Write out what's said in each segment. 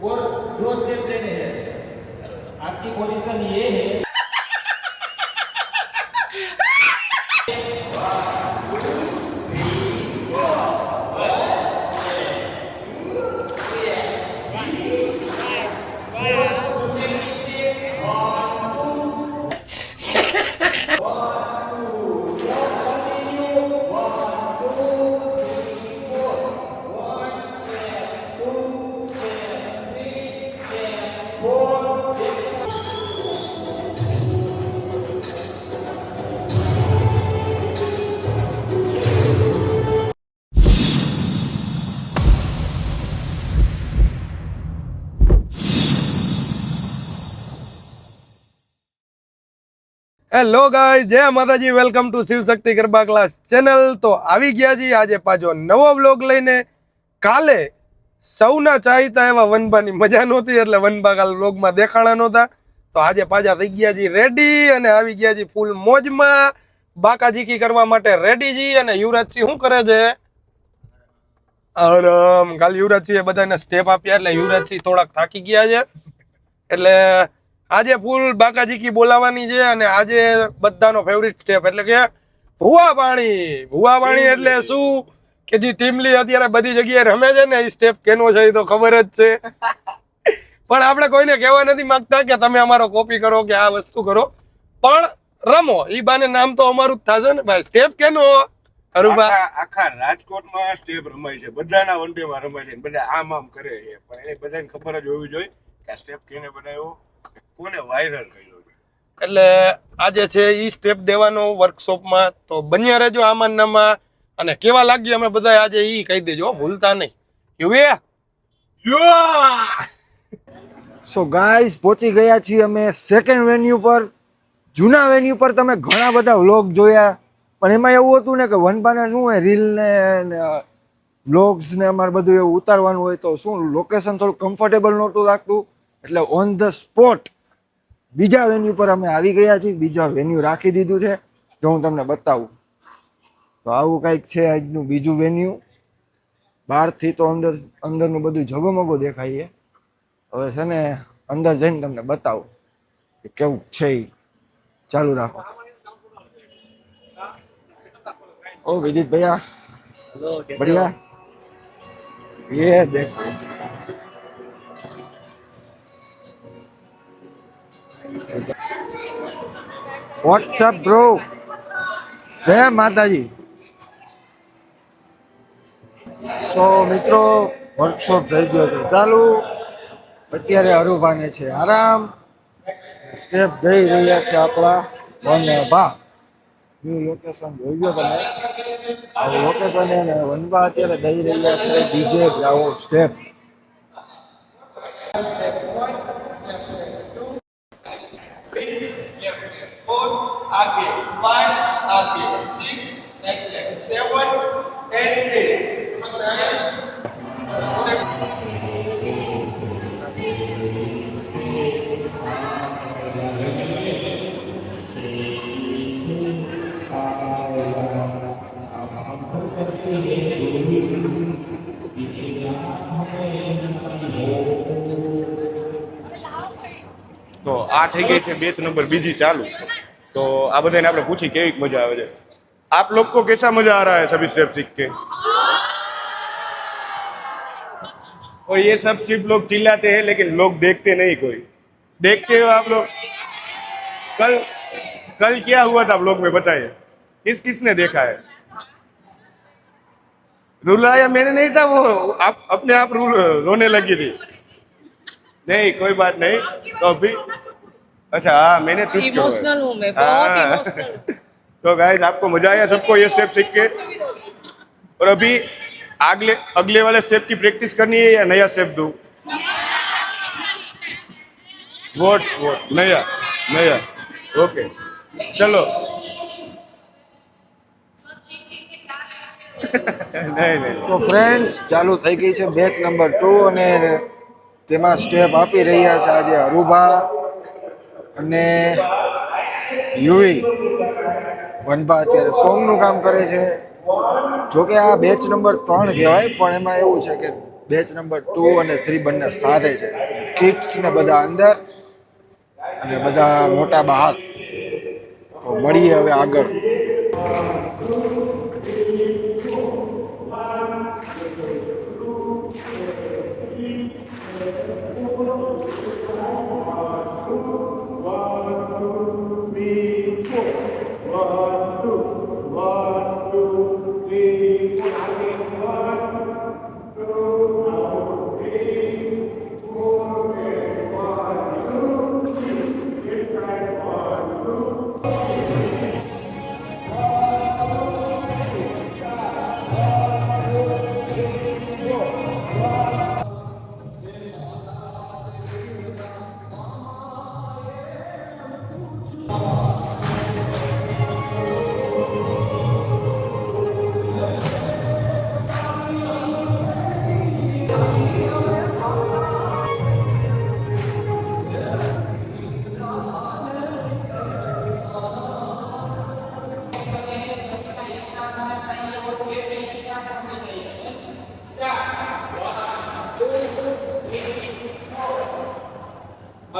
और जो स्टेप लेने हैं आपकी पोजीशन ये है। હેલો ગાઈસ, જય માતાજી. Welcome to Shiv Shakti garba class channel. તો આવી ગયા છીએ આજે પાછો નવો વ્લોગ લઈને. કાલે સૌના ચાહીતા એવા વનભાની મજા નહોતી એટલે વનભા કાલે વ્લોગમાં દેખાણા નહોતા. તો આજે પાછા થઈ ગયા છીએ રેડી અને આવી ગયા છીએ ફૂલ મોજમાં બાકાજીકી કરવા માટે રેડી જી. અને યુવરાજસિંહ શું કરે છે? આરામ. કાલે યુવરાજસિંહે બધાને સ્ટેપ આપ્યા એટલે યુવરાજસિંહ થોડાક થાકી ગયા છે એટલે આજે ફૂલ બાકાજીકી બોલાવાની છે. અને આજે બધાનો ફેવરિટ સ્ટેપ એટલે કે ભૂવા પાણી. ભૂવા પાણી એટલે શું કે જે ટીમલી અત્યારે બધી જગ્યાએ રમે છે ને, એ સ્ટેપ કેનો છે એ તો ખબર જ છે. પણ આપણે કોઈને કહેવા નથી માંગતા કે તમે અમારો કોપી કરો કે આ વસ્તુ કરો, પણ રમો. ઈ બાને નામ તો અમારું જ થશે ને ભાઈ. સ્ટેપ કેનો આખા રાજકોટમાં સ્ટેપ રમાય છે, બધાના વનડેમાં રમાય છે, બધા આમ કરે છે, પણ એને બધાને ખબર જ હોવી જોઈએ કે આ સ્ટેપ કેને બનાવ્યો, કોને વાયરલ કર્યો છે. એટલે આજે છે ઈ સ્ટેપ દેવાનો વર્કશોપમાં. તો બન્યા રહેજો આમાં નામાં. અને કેવા લાગ્યું અમે બધા આજે ઈ કહી દેજો, ભૂલતા નહીં. યુવે સો ગાઈસ, પહોંચી ગયા છીએ અમે સેકન્ડ વેન્યુ પર. જૂના વેન્યુ પર તમે ઘણા બધા વ્લોગ જોયા, પણ એમાં એવું હતું ને કે વનપાને શું હોય, રીલ ને વ્લોગ્સ ને અમારે બધું એવું ઉતારવાનું હોય, તો શું લોકેશન થોડું કમ્ફર્ટેબલ નહોતું લાગતું, એટલે ઓન ધ સ્પોટ બીજા વેન્યુ પર અમે આવી ગયા છીએ. બીજા વેન્યુ રાખી દીધું છે, જો હું તમને બતાવું તો આવું કંઈક છે આજનું બીજું વેન્યુ. બહારથી તો અંદરનું બધું ઝગમગો દેખાય છે. હવે છે ને અંદર જઈને તમને બતાવું કે કેવું છે. ચાલુ રાખો. ओ विदित भैया, बढ़िया. ये देखो, व्हाट्सअप ब्रो. जय माताजी. તો મિત્રો, વર્કશોપ થઈ ગયો છે ચાલુ. અત્યારે હરુભાને છે આરામ. સ્ટેપ દઈ રહ્યા છે આપણા વનભા. ન્યુ લોકેશન જોઈ ગયો તમે. આવું લોકેશન એને વનભા અત્યારે દઈ રહ્યા છે ડીજે બ્રાવો સ્ટેપ. आगे 5 आगे 6 नेक्स्ट 7 8 તો આ થઈ ગઈ છે બેચ નંબર બીજી ચાલુ. तो આ બધાને આપણે પૂછી કેવી મજા આવે છે. आप लोग को कैसा मजा आ रहा है सभी स्टेप सीख के? और ये सब सिर्फ लोग चिल्लाते हैं लेकिन लोग देखते नहीं. कोई देखते हो आप लोग? कल क्या हुआ था आप लोग में बताइए. किसने देखा है? रुलाया मैंने नहीं था, वो आप अपने आप रोने लगी थी. नहीं कोई बात नहीं. तो अभी अच्छा हाँ, मैंने चुप किया. इमोशनल हूँ मैं, बहुत इमोशनल. तो गाइस, आपको मजा आया सबको ये स्टेप सीख के? और अभी अगले वाले स्टेप की प्रैक्टिस करनी है या नया स्टेप दूं? वोट नया ओके चलो. नहीं તો ફ્રેન્ડ્સ, ચાલુ થઈ ગઈ છે બેચ નંબર 2 અને તેમાં સ્ટેપ આપી રહ્યા છે આજે હરુભા અને યુવી. વનભા અત્યારે સોંગનું કામ કરે છે. જોકે આ બેચ નંબર 3 કહેવાય, પણ એમાં એવું છે કે બેચ નંબર 2 અને 3 બંને સાથે છે. કિડ્સ ને બધા અંદર અને બધા મોટા બહાર. તો મળીએ હવે આગળ.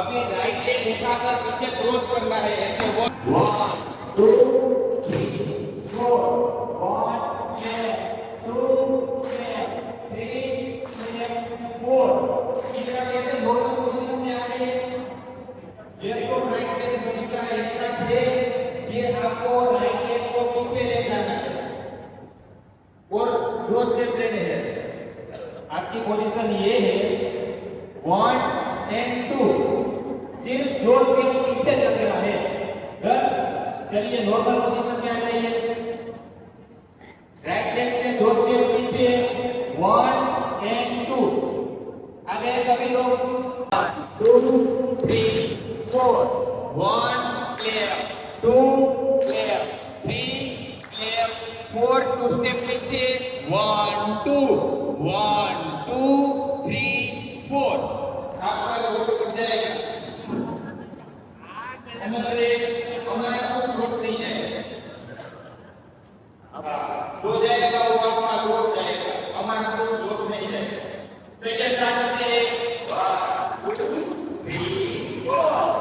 अभी राइट लेग उठाकर पीछे क्रॉस करना है ऐसे और दो स्टेप लेने हैं. आपकी पोजीशन ये है 1 and 2. सिर्फ दो स्टेप पीछे चलना है. डन. चलिए नॉर्मल पोजीशन में आ जाइए. राइट लेग से दो स्टेप पीछे 1 and 2. आ गए सभी लोग. 1 2 3 4. 1 clear 2 clear 3 clear 4. 2 स्टेप पीछे 1 2 1 2 3 4. आपका रोड बन जाएगा. हमारा कुछ रोड नहीं जाएगा. जो जाएगा वो आपका रोड जाएगा. हमारा कोई दोष नहीं जाएगा. पहले स्टार्ट करते हैं. 1 2 3 4.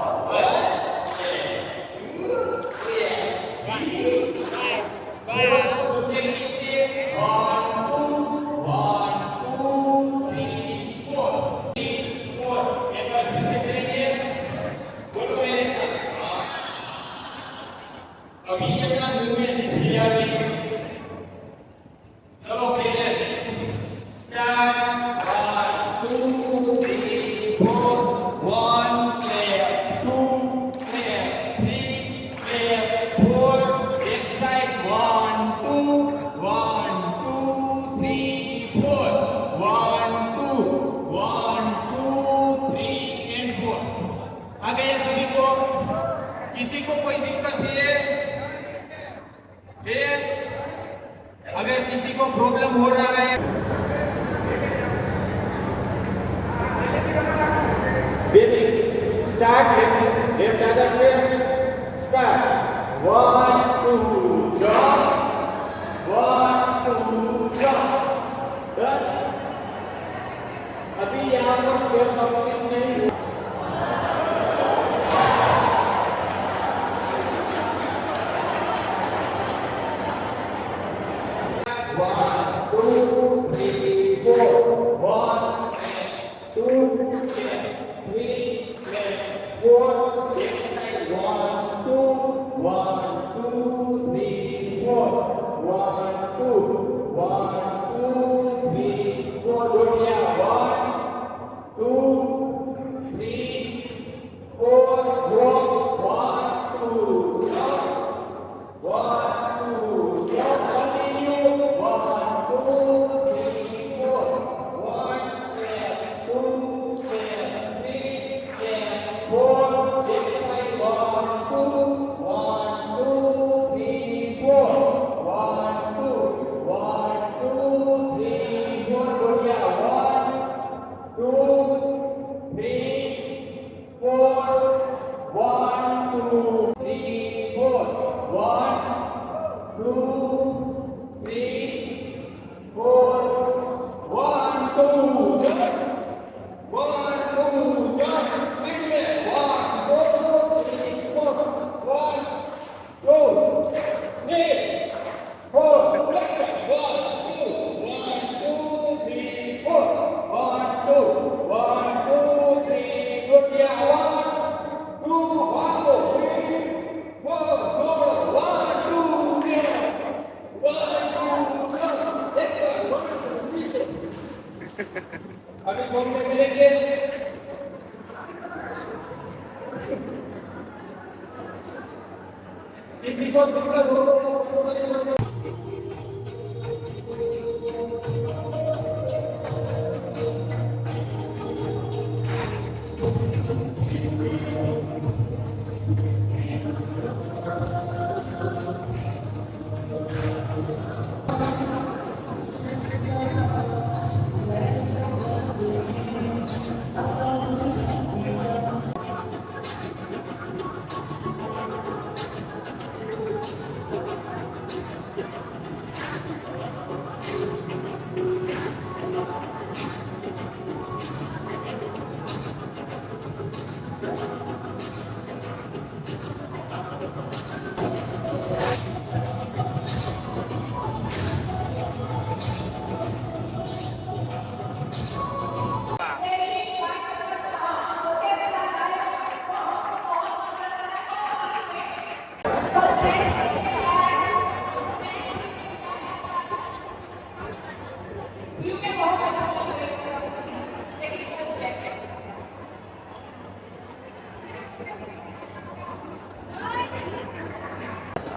2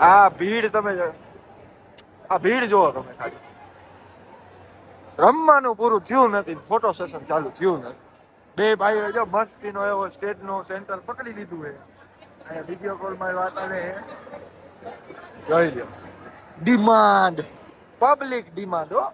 આ ભીડ તમે આ ભીડ જોવો તમે ખાલી. રમવાનું પૂરું થયું નથી, ફોટો સેશન ચાલુ થયું નથી. બે ભાઈઓ જો મસ્તીનો એવો સ્ટેજનો સેન્ટર પકડી લીધું છે. અહીંયા વિડીયો કોલમાં વાત આવે છે. જોઈ લો ડિમાન્ડ, પબ્લિક ડિમાન્ડ હો.